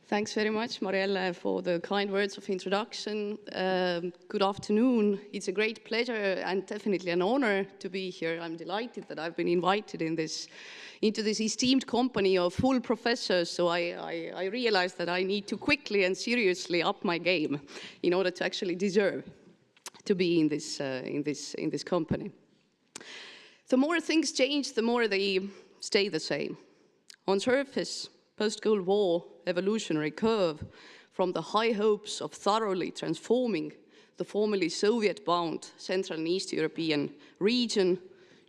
Thanks very much, Marielle, for the kind words of introduction. Good afternoon. It's a great pleasure and definitely an honor to be here. I'm delighted that I've been invited into this esteemed company of full professors, so I realized that I need to quickly and seriously up my game in order to actually deserve to be in this company. The more things change, the more they stay the same. On surface, post-Cold War evolutionary curve from the high hopes of thoroughly transforming the formerly Soviet-bound Central and East European region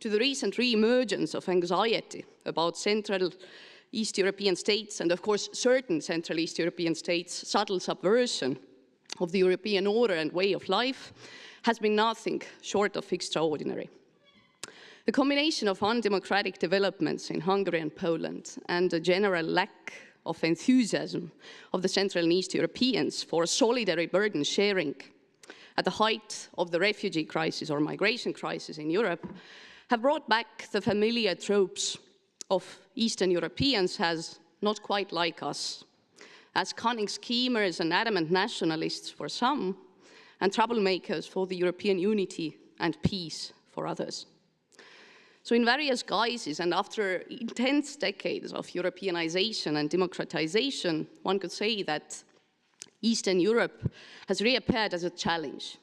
to the recent re-emergence of anxiety about Central East European states and, of course, certain Central East European states' subtle subversion of the European order and way of life has been nothing short of extraordinary. The combination of undemocratic developments in Hungary and Poland and a general lack of enthusiasm of the Central and East Europeans for solidary burden sharing at the height of the refugee crisis or migration crisis in Europe have brought back the familiar tropes of Eastern Europeans as not quite like us, as cunning schemers and adamant nationalists for some, and troublemakers for the European unity and peace for others. So in various guises and after intense decades of Europeanization and democratization, one could say that Eastern Europe has reappeared as a challenge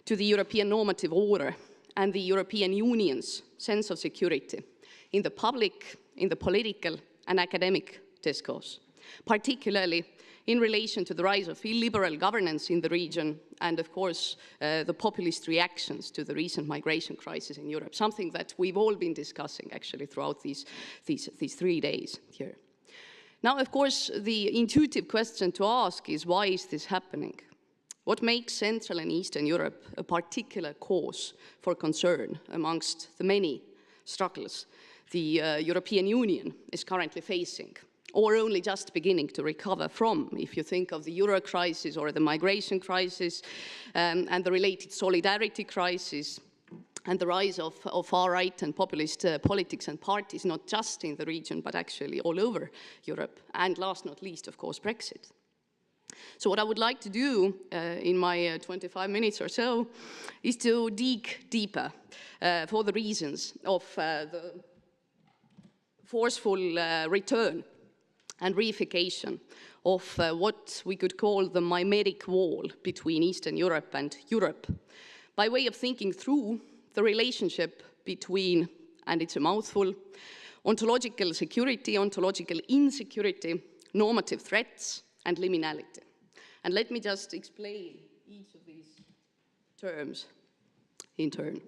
to the European normative order and the European Union's sense of security in the public, in the political and academic discourse, particularly in relation to the rise of illiberal governance in the region and, of course, the populist reactions to the recent migration crisis in Europe, something that we've all been discussing, actually, throughout these 3 days here. Now, of course, the intuitive question to ask is, why is this happening? What makes Central and Eastern Europe a particular cause for concern amongst the many struggles the European Union is currently facing, or only just beginning to recover from, if you think of the euro crisis or the migration crisis and the related solidarity crisis and the rise of far-right and populist politics and parties, not just in the region, but actually all over Europe, and last not least, of course, Brexit. So what I would like to do in my 25 minutes or so is to dig deeper for the reasons of the forceful return and reification of what we could call the mimetic wall between Eastern Europe and Europe, by way of thinking through the relationship between, and it's a mouthful, ontological security, ontological insecurity, normative threats, and liminality. And let me just explain each of these terms in turn.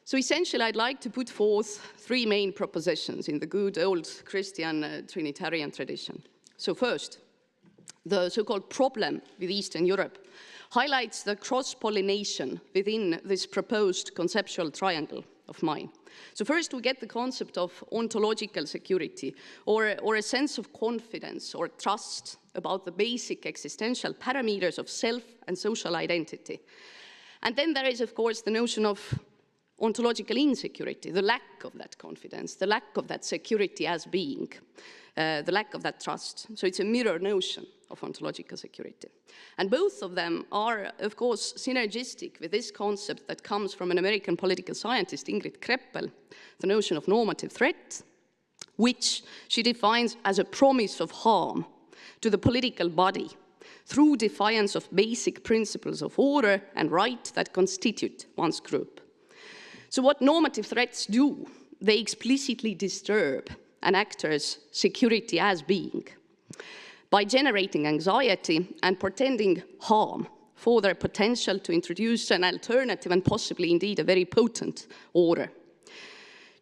So essentially, I'd like to put forth 3 main propositions in the good old Christian Trinitarian tradition. So first, the so-called problem with Eastern Europe highlights the cross-pollination within this proposed conceptual triangle of mine. So first, we get the concept of ontological security, or a sense of confidence or trust about the basic existential parameters of self and social identity. And then there is, of course, the notion of ontological insecurity, the lack of that confidence, the lack of that security as being, the lack of that trust. So it's a mirror notion of ontological security. And both of them are, of course, synergistic with this concept that comes from an American political scientist, Ingrid Creppell, the notion of normative threat, which she defines as a promise of harm to the political body through defiance of basic principles of order and right that constitute one's group. So what normative threats do, they explicitly disturb an actor's security as being by generating anxiety and portending harm for their potential to introduce an alternative and possibly indeed a very potent order.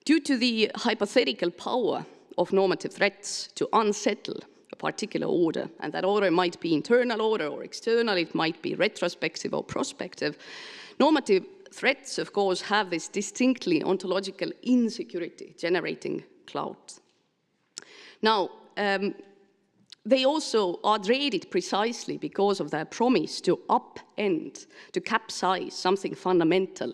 Due to the hypothetical power of normative threats to unsettle a particular order, and that order might be internal order or external, it might be retrospective or prospective, normative threats, of course, have this distinctly ontological insecurity generating cloud. Now, they also are dreaded precisely because of their promise to upend, to capsize something fundamental,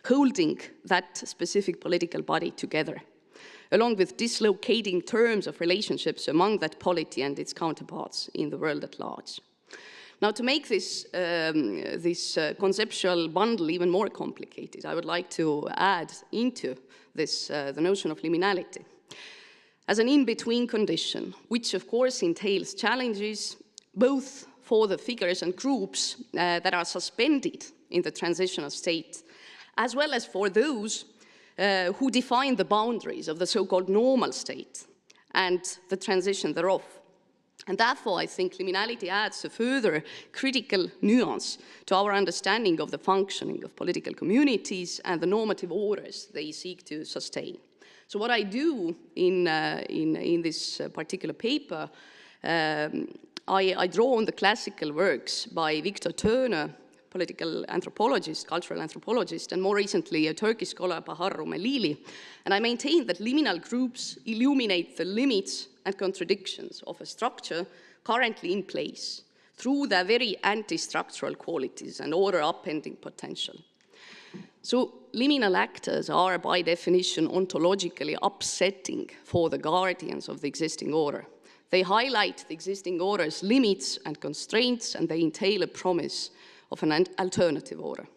holding that specific political body together. along with dislocating terms of relationships among that polity and its counterparts in the world at large. Now, to make this, conceptual bundle even more complicated, I would like to add into this the notion of liminality as an in-between condition, which of course entails challenges both for the figures and groups that are suspended in the transitional state, as well as for those who define the boundaries of the so-called normal state and the transition thereof. And therefore, I think liminality adds a further critical nuance to our understanding of the functioning of political communities and the normative orders they seek to sustain. So what I do in this particular paper, I draw on the classical works by Victor Turner, political anthropologist, cultural anthropologist, and more recently a Turkish scholar, Bahar Rumelili. And I maintain that liminal groups illuminate the limits and contradictions of a structure currently in place through their very anti-structural qualities and order upending potential. So liminal actors are by definition ontologically upsetting for the guardians of the existing order. They highlight the existing order's limits and constraints, and they entail a promise of an alternative order.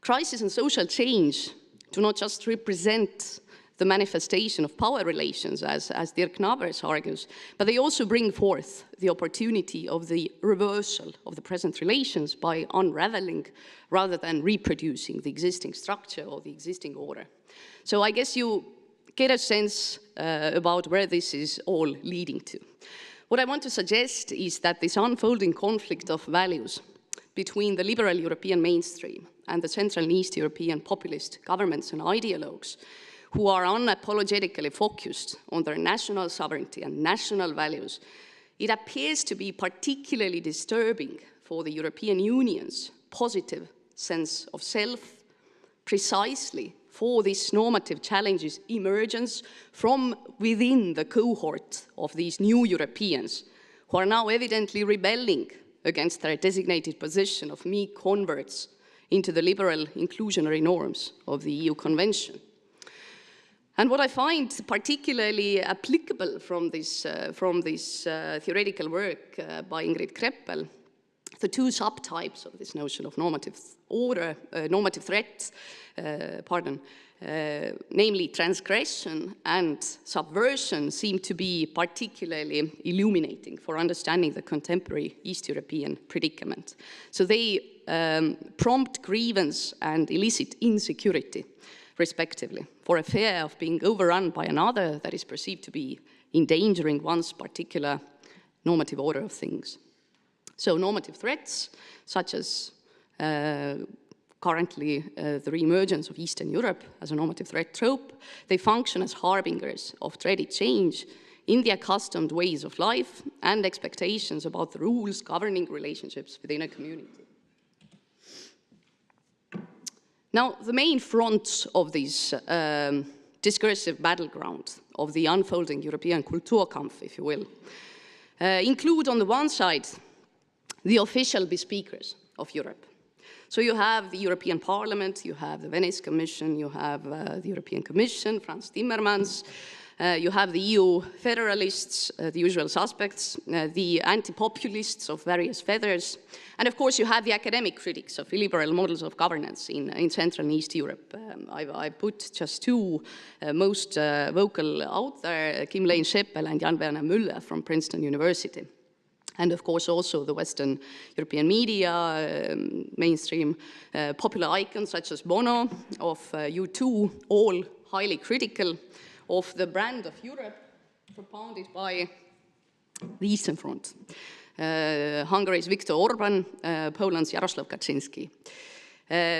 Crisis and social change do not just represent the manifestation of power relations, as Dirk Nabers argues, but they also bring forth the opportunity of the reversal of the present relations by unraveling rather than reproducing the existing structure or the existing order. So I guess you get a sense about where this is all leading to. What I want to suggest is that this unfolding conflict of values between the liberal European mainstream and the Central and East European populist governments and ideologues who are unapologetically focused on their national sovereignty and national values, it appears to be particularly disturbing for the European Union's positive sense of self, precisely for this normative challenge's emergence from within the cohort of these new Europeans who are now evidently rebelling against their designated position of meek converts into the liberal inclusionary norms of the EU Convention. And what I find particularly applicable from this theoretical work by Ingrid Creppell, the two subtypes of this notion of normative order, normative threats, namely transgression and subversion, seem to be particularly illuminating for understanding the contemporary East European predicament. So they prompt grievance and elicit insecurity, respectively, for a fear of being overrun by another that is perceived to be endangering one's particular normative order of things. So normative threats, such as currently the re-emergence of Eastern Europe as a normative threat trope, they function as harbingers of dreaded change in the accustomed ways of life and expectations about the rules governing relationships within a community. Now, the main fronts of this discursive battleground of the unfolding European Kulturkampf, if you will, include on the one side the official bespeakers of Europe. So you have the European Parliament, you have the Venice Commission, you have the European Commission, Frans Timmermans, you have the EU federalists, the usual suspects, the anti-populists of various feathers, and of course you have the academic critics of illiberal models of governance in Central and East Europe. I put just two most vocal out there, Kim Lane-Scheppel and Jan Werner Müller from Princeton University. And of course also the Western European media, mainstream popular icons such as Bono of U2, all highly critical of the brand of Europe propounded by the Eastern Front. Hungary's Viktor Orban, Poland's Jarosław Kaczynski.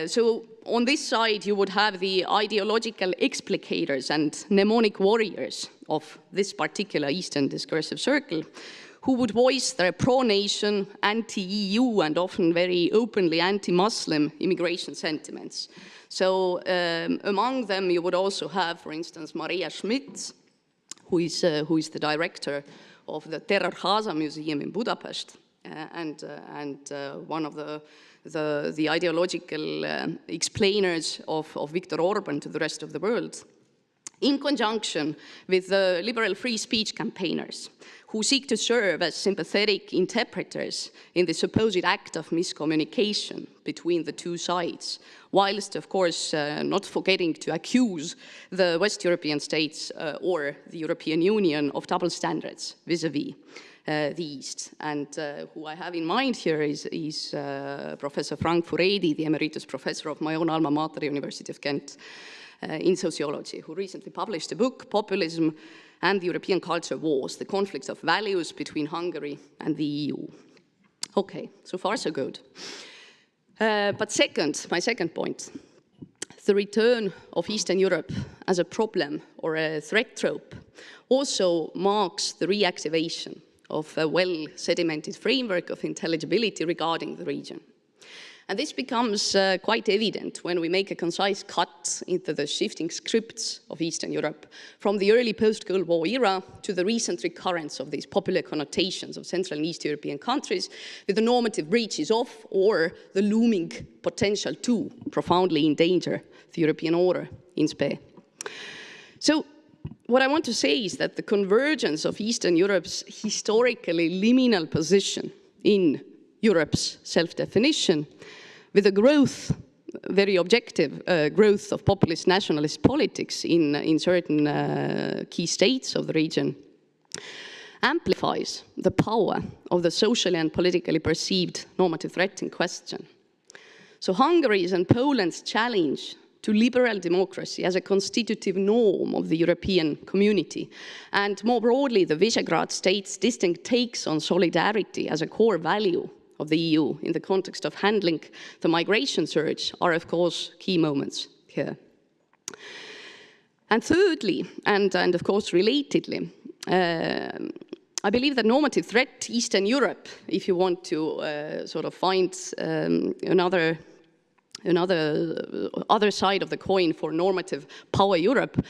So on this side you would have the ideological explicators and mnemonic warriors of this particular Eastern discursive circle, who would voice their pro-nation, anti-EU, and often very openly anti-Muslim immigration sentiments. So among them you would also have, for instance, Maria Schmidt, who is the director of the Terror Háza Museum in Budapest, and one of the ideological explainers of Viktor Orban to the rest of the world. in conjunction with the liberal free speech campaigners who seek to serve as sympathetic interpreters in the supposed act of miscommunication between the two sides, whilst, of course, not forgetting to accuse the West European states or the European Union of double standards vis-à-vis the East. And who I have in mind here is Professor Frank Furedi, the emeritus professor of my own alma mater, University of Kent, in sociology, who recently published a book, Populism and the European Culture Wars, the conflicts of values between Hungary and the EU. Okay, so far so good. But my second point, the return of Eastern Europe as a problem or a threat trope also marks the reactivation of a well-sedimented framework of intelligibility regarding the region. And this becomes quite evident when we make a concise cut into the shifting scripts of Eastern Europe, from the early post-Cold War era to the recent recurrence of these popular connotations of Central and East European countries with the normative breaches of or the looming potential to profoundly endanger the European order in spe. So what I want to say is that the convergence of Eastern Europe's historically liminal position in Europe's self-definition with the growth, very objective growth of populist nationalist politics in certain key states of the region, amplifies the power of the socially and politically perceived normative threat in question. So Hungary's and Poland's challenge to liberal democracy as a constitutive norm of the European community, and more broadly, the Visegrad states' distinct takes on solidarity as a core value of the EU in the context of handling the migration surge are, of course, key moments here. And thirdly, and of course relatedly, I believe that normative threat Eastern Europe, if you want to sort of find another side of the coin for normative power Europe,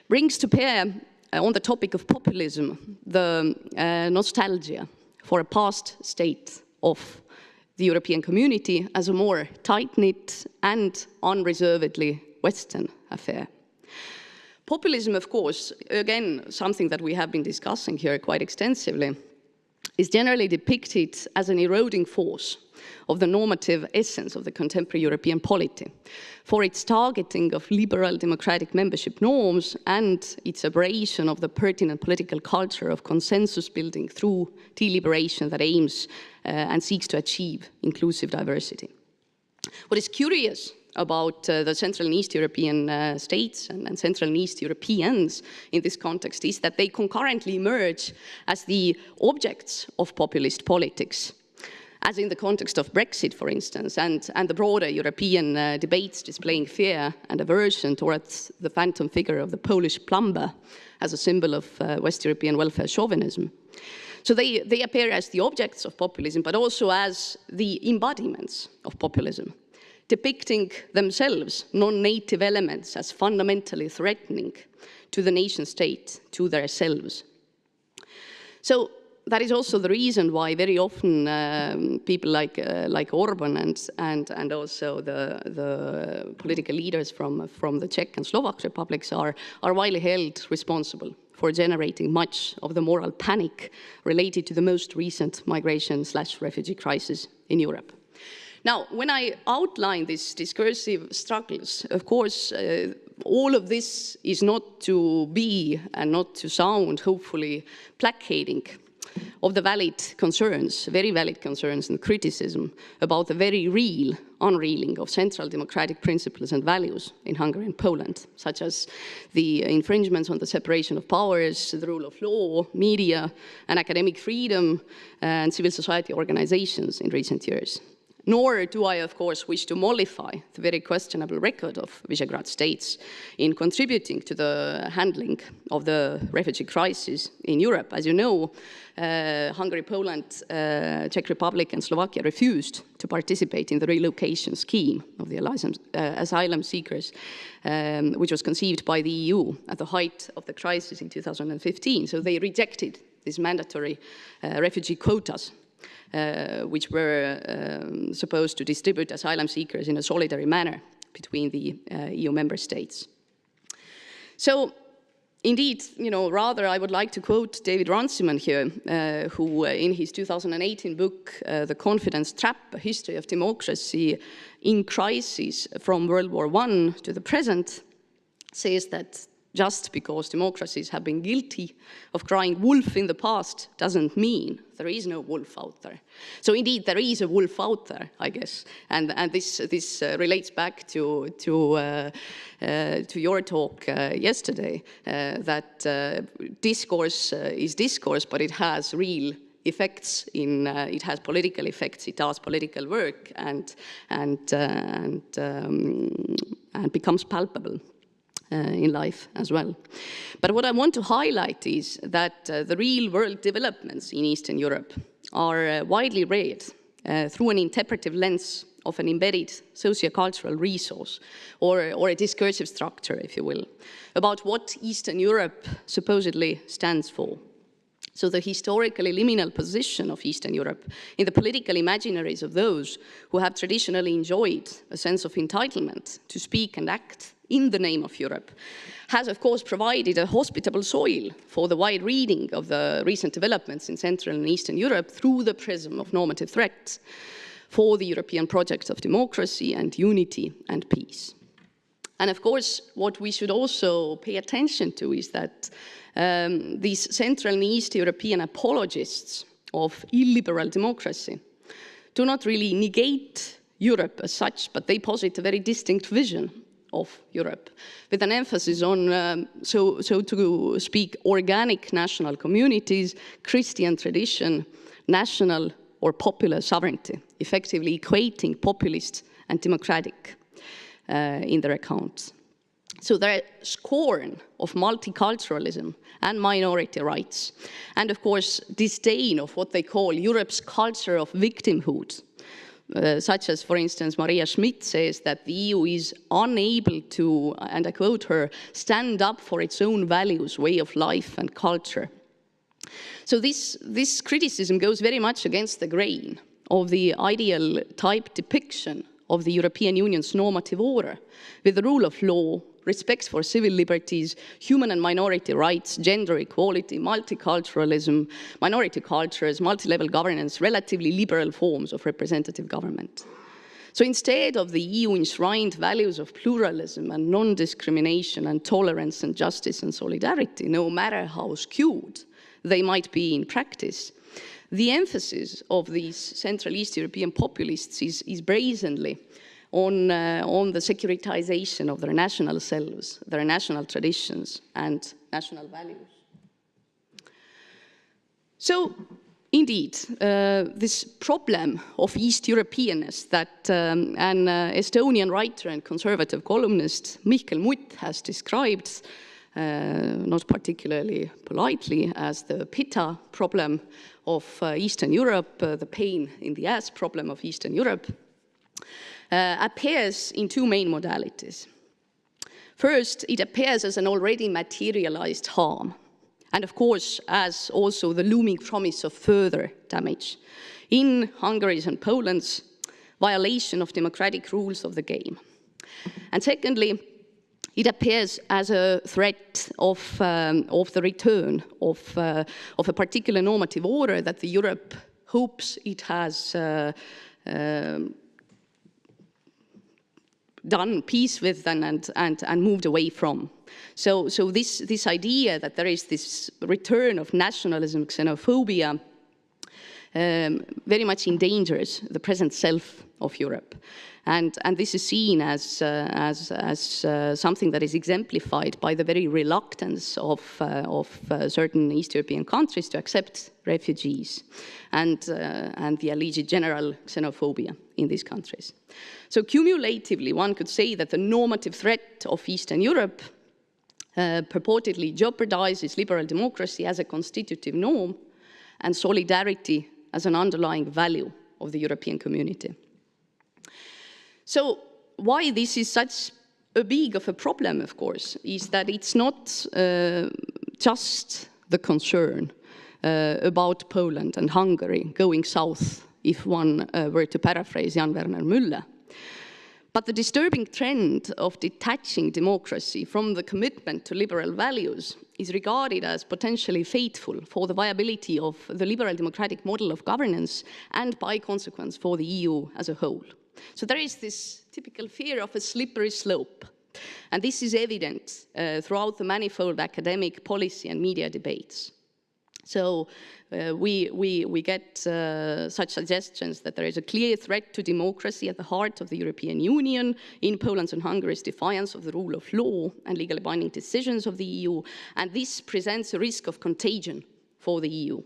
brings to bear on the topic of populism the nostalgia for a past state of the European community as a more tight-knit and unreservedly Western affair. Populism, of course, again, something that we have been discussing here quite extensively, is generally depicted as an eroding force of the normative essence of the contemporary European polity, for its targeting of liberal democratic membership norms and its aberration of the pertinent political culture of consensus building through deliberation that aims and seeks to achieve inclusive diversity. What is curious about the Central and East European states and Central and East Europeans in this context is that they concurrently emerge as the objects of populist politics, as in the context of Brexit, for instance, and the broader European debates displaying fear and aversion towards the phantom figure of the Polish plumber as a symbol of West European welfare chauvinism. So they appear as the objects of populism, but also as the embodiments of populism, depicting themselves non-native elements as fundamentally threatening to the nation state, to themselves. So that is also the reason why very often people like Orban and also the political leaders from the Czech and Slovak republics are widely held responsible for generating much of the moral panic related to the most recent migration/refugee crisis in Europe. Now, when I outline these discursive struggles, of course, all of this is not to be and not to sound, hopefully, placating of the valid concerns, very valid concerns and criticism about the very real unreeling of central democratic principles and values in Hungary and Poland, such as the infringements on the separation of powers, the rule of law, media and academic freedom, and civil society organizations in recent years. Nor do I, of course, wish to mollify the very questionable record of Visegrad states in contributing to the handling of the refugee crisis in Europe. As you know, Hungary, Poland, Czech Republic and Slovakia refused to participate in the relocation scheme of the asylum seekers, which was conceived by the EU at the height of the crisis in 2015. So they rejected these mandatory refugee quotas, which were supposed to distribute asylum seekers in a solidary manner between the EU member states. So Indeed, rather I would like to quote David Runciman here, who in his 2018 book, The Confidence Trap, A History of Democracy in Crisis from World War I to the present, says that just because democracies have been guilty of crying wolf in the past doesn't mean there is no wolf out there. So indeed, there is a wolf out there, I guess. And this relates back to your talk yesterday, that discourse is discourse, but it has real effects it has political effects, it does political work, and becomes palpable in life as well. But what I want to highlight is that the real world developments in Eastern Europe are widely read through an interpretive lens of an embedded sociocultural resource, or a discursive structure, if you will, about what Eastern Europe supposedly stands for. So the historically liminal position of Eastern Europe in the political imaginaries of those who have traditionally enjoyed a sense of entitlement to speak and act in the name of Europe has, of course, provided a hospitable soil for the wide reading of the recent developments in Central and Eastern Europe through the prism of normative threats for the European projects of democracy and unity and peace. And of course, what we should also pay attention to is that these Central and East European apologists of illiberal democracy do not really negate Europe as such, but they posit a very distinct vision of Europe, with an emphasis on, so to speak, organic national communities, Christian tradition, national or popular sovereignty, effectively equating populist and democratic in their accounts. So their scorn of multiculturalism and minority rights, and of course disdain of what they call Europe's culture of victimhood, such as, for instance, Maria Schmidt says that the EU is unable to, and I quote her, stand up for its own values, way of life and culture. So this criticism goes very much against the grain of the ideal type depiction of the European Union's normative order, with the rule of law, respect for civil liberties, human and minority rights, gender equality, multiculturalism, minority cultures, multi-level governance, relatively liberal forms of representative government. So instead of the EU-enshrined values of pluralism and non-discrimination and tolerance and justice and solidarity, no matter how skewed they might be in practice, the emphasis of these Central East European populists is brazenly on the securitization of their national selves, their national traditions, and national values. So, indeed, this problem of East Europeanness that an Estonian writer and conservative columnist Mihkel Mutt has described, not particularly politely, as the PITA problem of Eastern Europe, the pain in the ass problem of Eastern Europe, appears in two main modalities. First, it appears as an already materialized harm, and of course, as also the looming promise of further damage in Hungary's and Poland's violation of democratic rules of the game. And secondly, it appears as a threat of the return of a particular normative order that the Europe hopes it has done peace with and moved away from. So this idea that there is this return of nationalism, xenophobia, very much endangers the present self of Europe. And this is seen as something that is exemplified by the very reluctance of certain East European countries to accept refugees and the alleged general xenophobia in these countries. So cumulatively, one could say that the normative threat of Eastern Europe purportedly jeopardizes liberal democracy as a constitutive norm and solidarity as an underlying value of the European community. So why this is such a big of a problem, of course, is that it's not just the concern about Poland and Hungary going south, if one were to paraphrase Jan Werner Müller, But the disturbing trend of detaching democracy from the commitment to liberal values is regarded as potentially fateful for the viability of the liberal democratic model of governance and by consequence for the EU as a whole. So there is this typical fear of a slippery slope. And this is evident throughout the manifold academic, policy and media debates. So we get such suggestions that there is a clear threat to democracy at the heart of the European Union in Poland's and Hungary's defiance of the rule of law and legally binding decisions of the EU, and this presents a risk of contagion for the EU,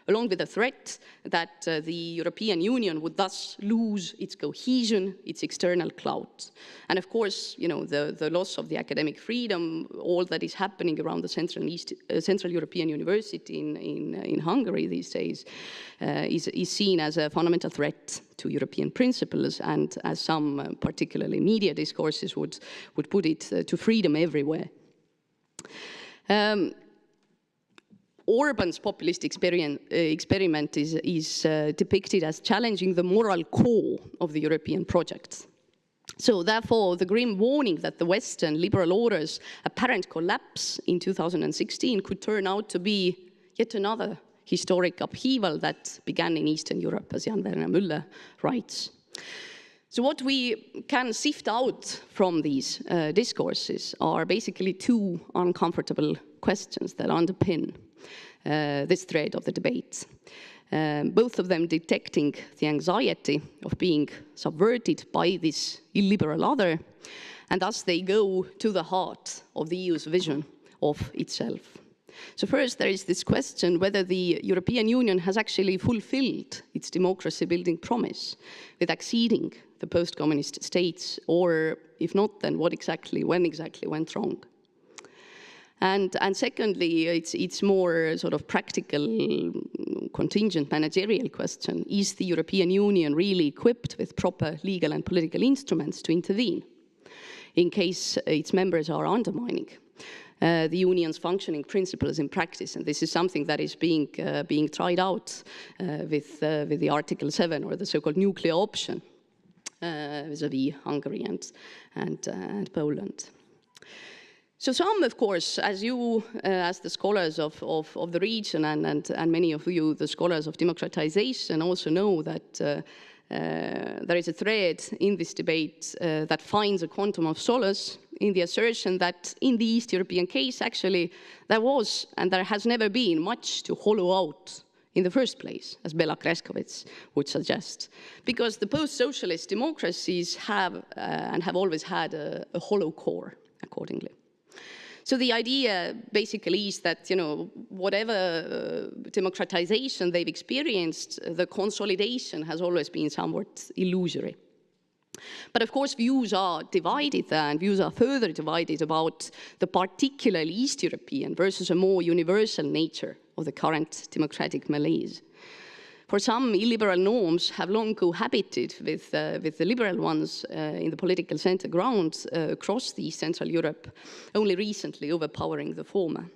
along with the threat that the European Union would thus lose its cohesion, its external clout. And of course, you know, the loss of the academic freedom, all that is happening around the Central European University in Hungary these days is seen as a fundamental threat to European principles, and as some particularly media discourses would put it, to freedom everywhere. Orban's populist experiment is depicted as challenging the moral core of the European project. So therefore, the grim warning that the Western liberal order's apparent collapse in 2016 could turn out to be yet another historic upheaval that began in Eastern Europe, as Jan Werner Müller writes. So what we can sift out from these discourses are basically two uncomfortable questions that underpin this thread of the debate. Both of them detecting the anxiety of being subverted by this illiberal other, and thus they go to the heart of the EU's vision of itself. So first, there is this question whether the European Union has actually fulfilled its democracy-building promise with acceding the post-communist states, or if not, then when exactly went wrong. And secondly, it's more sort of practical, contingent managerial question. Is the European Union really equipped with proper legal and political instruments to intervene in case its members are undermining the Union's functioning principles in practice? And this is something that is being tried out with the Article 7, or the so-called nuclear option, vis-à-vis Hungary and Poland. So some, of course, as you, as the scholars of the region, and many of you, the scholars of democratization, also know that there is a thread in this debate that finds a quantum of solace in the assertion that in the East European case, actually, there was and there has never been much to hollow out in the first place, as Bela Kreskovits would suggest, because the post-socialist democracies have and have always had a hollow core, accordingly. So the idea basically is that, you know, whatever democratization they've experienced, the consolidation has always been somewhat illusory. But of course, views are divided, and views are further divided about the particularly East European versus a more universal nature of the current democratic malaise. For some, illiberal norms have long cohabited with the liberal ones in the political center ground across the Central Europe, only recently overpowering the former.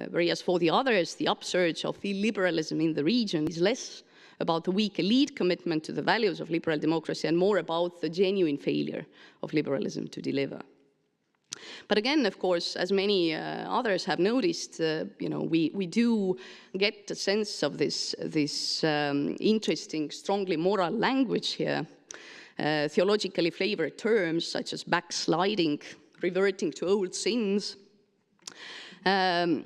Whereas for the others, the upsurge of illiberalism in the region is less about the weak elite commitment to the values of liberal democracy and more about the genuine failure of liberalism to deliver. But again, of course, as many others have noticed, you know, we do get a sense of this interesting, strongly moral language here, theologically flavored terms such as backsliding, reverting to old sins, and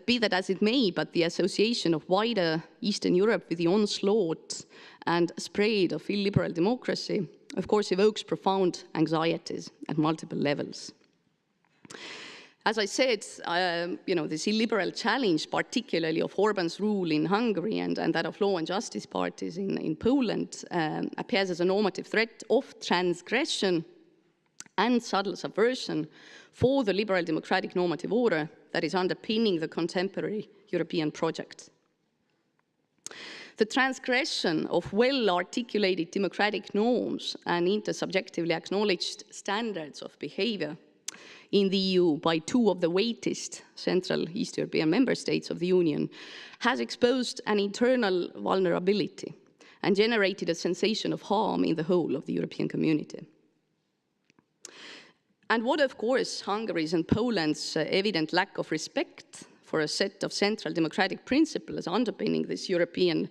be that as it may, but the association of wider Eastern Europe with the onslaught and spread of illiberal democracy, of course, evokes profound anxieties at multiple levels. As I said, you know, this illiberal challenge, particularly of Orban's rule in Hungary and that of law and justice parties in Poland, appears as a normative threat of transgression and subtle subversion for the liberal democratic normative order that is underpinning the contemporary European project. The transgression of well-articulated democratic norms and intersubjectively acknowledged standards of behavior in the EU by two of the weightiest Central East European member states of the Union has exposed an internal vulnerability and generated a sensation of harm in the whole of the European community. And what, of course, Hungary's and Poland's evident lack of respect for a set of central democratic principles underpinning this European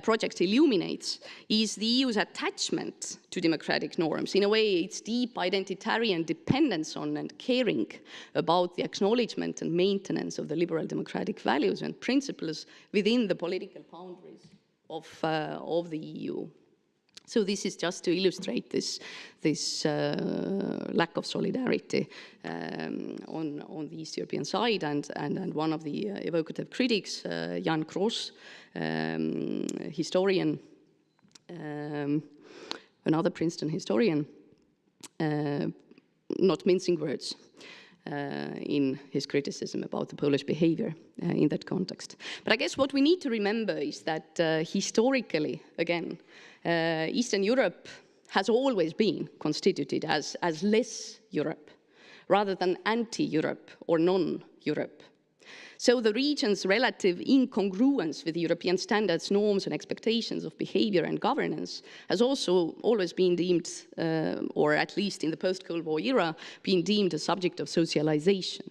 project illuminates is the EU's attachment to democratic norms. In a way, its deep identitarian dependence on and caring about the acknowledgement and maintenance of the liberal democratic values and principles within the political boundaries of the EU. So this is just to illustrate this lack of solidarity on the East European side, and one of the evocative critics, Jan Kross, historian, another Princeton historian, not mincing words in his criticism about the Polish behavior in that context. But I guess what we need to remember is that historically, again, Eastern Europe has always been constituted as less Europe, rather than anti-Europe or non-Europe. So the region's relative incongruence with European standards, norms, and expectations of behavior and governance has also always been deemed, or at least in the post-Cold War era, been deemed a subject of socialization.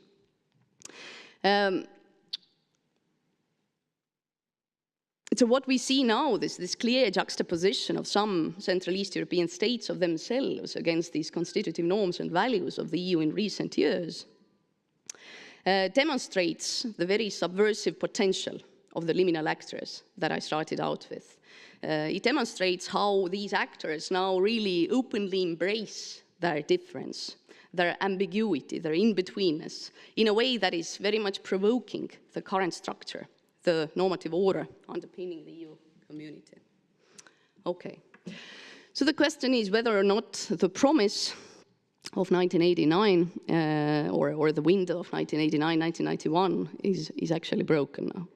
So what we see now, this clear juxtaposition of some Central East European states of themselves against these constitutive norms and values of the EU in recent years, demonstrates the very subversive potential of the liminal actors that I started out with. It demonstrates how these actors now really openly embrace their difference, their ambiguity, their in-betweenness, in a way that is very much provoking the current structure, the normative order underpinning the EU community. Okay, so the question is whether or not the promise of 1989, or the window of 1989, 1991 is actually broken now.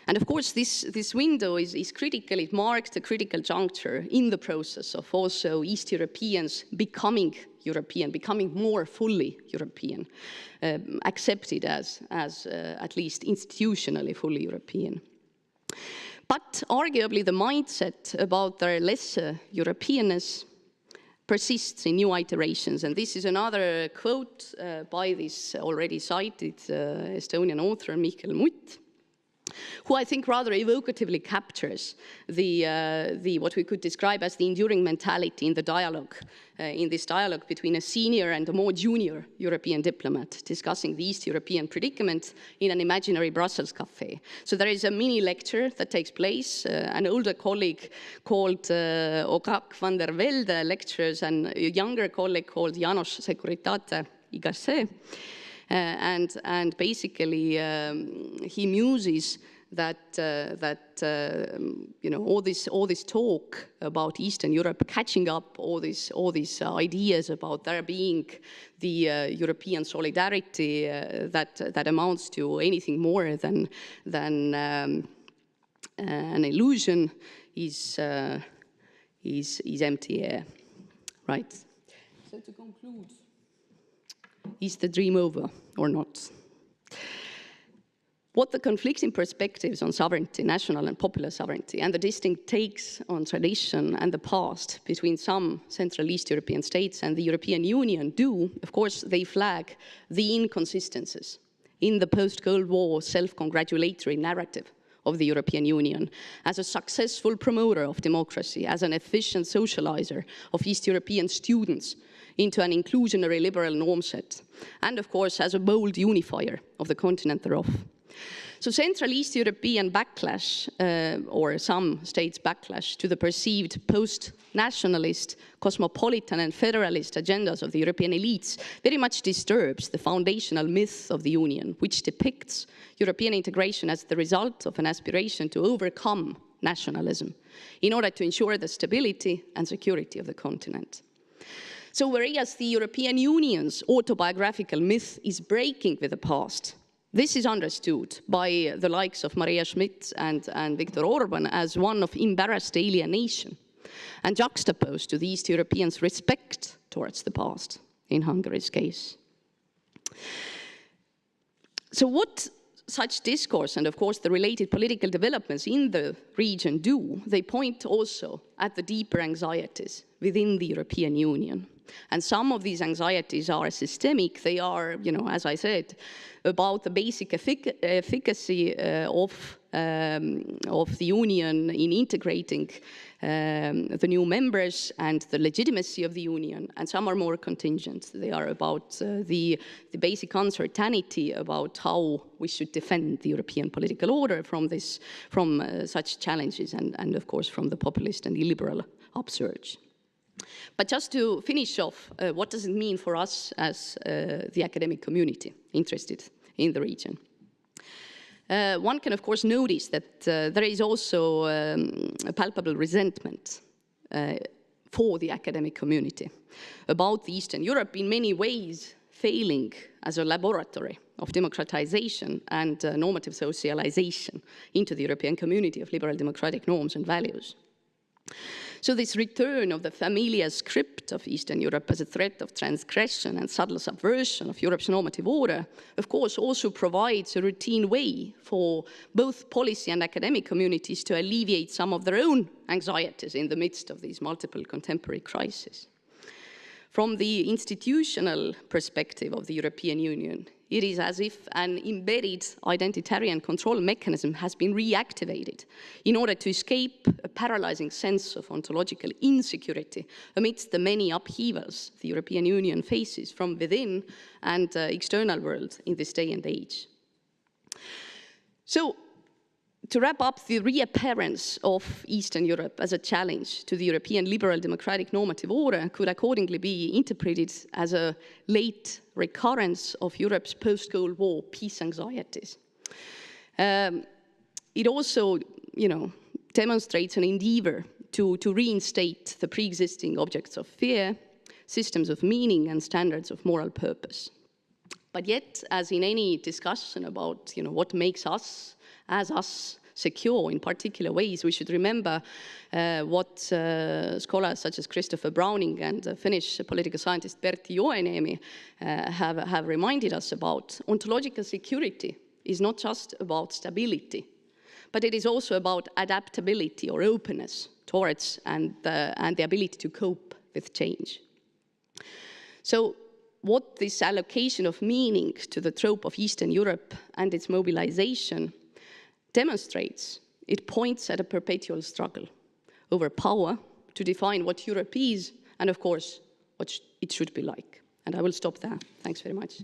And of course, this window is critical. It marks the critical juncture in the process of also East Europeans becoming European, becoming more fully European, accepted as at least institutionally fully European. But arguably the mindset about their lesser Europeanness persists in new iterations. And this is another quote by this already cited Estonian author, Mihkel Mutt, who I think rather evocatively captures the what we could describe as the enduring mentality in the dialogue, in this dialogue between a senior and a more junior European diplomat discussing the East European predicament in an imaginary Brussels cafe. So there is a mini lecture that takes place. An older colleague called Okak van der Velde lectures, and a younger colleague called Janos Securitate Igasse. And basically, he muses that you know, all this talk about Eastern Europe catching up all these ideas about there being the European solidarity that amounts to anything more than an illusion is empty air, right? So to conclude. Is the dream over or not? What the conflicting perspectives on sovereignty, national and popular sovereignty, and the distinct takes on tradition and the past between some Central East European states and the European Union do, of course, they flag the inconsistencies in the post-Cold War self-congratulatory narrative of the European Union as a successful promoter of democracy, as an efficient socializer of East European students into an inclusionary liberal norm set, and of course as a bold unifier of the continent thereof. So Central East European backlash, or some states' backlash to the perceived post-nationalist, cosmopolitan and federalist agendas of the European elites very much disturbs the foundational myth of the Union, which depicts European integration as the result of an aspiration to overcome nationalism in order to ensure the stability and security of the continent. So whereas the European Union's autobiographical myth is breaking with the past, this is understood by the likes of Maria Schmidt and Viktor Orban as one of embarrassed alienation, and juxtaposed to the East Europeans' respect towards the past, in Hungary's case. So what such discourse and, of course, the related political developments in the region do, they point also at the deeper anxieties within the European Union. And some of these anxieties are systemic. They are, as I said, about the basic efficacy of the Union in integrating the new members and the legitimacy of the Union, and some are more contingent. They are about the basic uncertainty about how we should defend the European political order from such challenges and of course from the populist and illiberal upsurge. But just to finish off, what does it mean for us as the academic community interested in the region? One can, of course, notice that there is also a palpable resentment for the academic community about Eastern Europe in many ways failing as a laboratory of democratization and normative socialization into the European community of liberal democratic norms and values. So this return of the familiar script of Eastern Europe as a threat of transgression and subtle subversion of Europe's normative order, of course, also provides a routine way for both policy and academic communities to alleviate some of their own anxieties in the midst of these multiple contemporary crises. From the institutional perspective of the European Union, it is as if an embedded identitarian control mechanism has been reactivated in order to escape a paralyzing sense of ontological insecurity amidst the many upheavals the European Union faces from within and external world in this day and age. So, to wrap up, the reappearance of Eastern Europe as a challenge to the European liberal democratic normative order could accordingly be interpreted as a late recurrence of Europe's post-Cold War peace anxieties. It also, demonstrates an endeavor to reinstate the pre-existing objects of fear, systems of meaning, and standards of moral purpose. But yet, as in any discussion about, what makes us as us secure in particular ways, we should remember what scholars such as Christopher Browning and Finnish political scientist Pertti Joeniemi have reminded us about. Ontological security is not just about stability, but it is also about adaptability or openness towards and the ability to cope with change. So what this allocation of meaning to the trope of Eastern Europe and its mobilization demonstrates, it points at a perpetual struggle over power to define what Europe is and, of course, what it should be like. And I will stop there. Thanks very much.